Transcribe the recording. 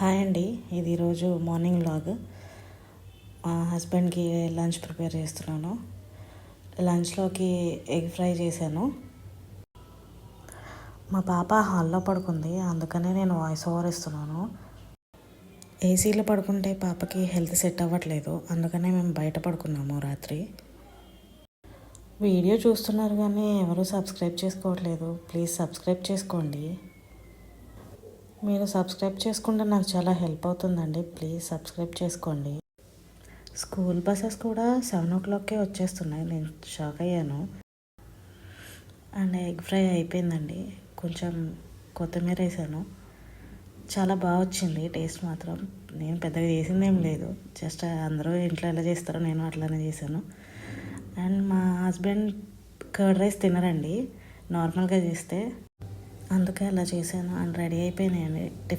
Hi అండి, ఇది ఈరోజు మార్నింగ్ వ్లాగ్. మా హస్బెండ్కి లంచ్ ప్రిపేర్ చేస్తున్నాను. లంచ్లోకి ఎగ్ ఫ్రై చేశాను. మా పాప హాల్లో పడుకుంది, అందుకనే నేను వాయిస్ ఓవర్ ఇస్తున్నాను. ఏసీలో పడుకుంటే పాపకి హెల్త్ సెట్ అవ్వట్లేదు, అందుకనే మేము బయట పడుకున్నాము రాత్రి. వీడియో చూస్తున్నారు కానీ ఎవరు సబ్స్క్రైబ్ చేసుకోవట్లేదు. ప్లీజ్ సబ్స్క్రైబ్ చేసుకోండి. మీరు సబ్స్క్రైబ్ చేసుకుంటే నాకు చాలా హెల్ప్ అవుతుందండి. ప్లీజ్ సబ్స్క్రైబ్ చేసుకోండి. స్కూల్ బస్సెస్ కూడా 7 o'clockకే వచ్చేస్తున్నాయి. నేను షాక్ అయ్యాను. అండ్ ఎగ్ ఫ్రై అయిపోయిందండి. కొంచెం కొత్తిమీర వేసాను. చాలా బాగా వచ్చింది టేస్ట్ మాత్రం. నేను పెద్దగా చేసిందేం లేదు, జస్ట్ అందరూ ఇంట్లో ఎలా చేస్తారో నేను అట్లానే చేశాను. అండ్ మా హస్బెండ్ కర్డ్ రైస్ తినరండి నార్మల్గా చేస్తే, అందుకే అలా చేశాను. అండ్ రెడీ అయిపోయినాయండి.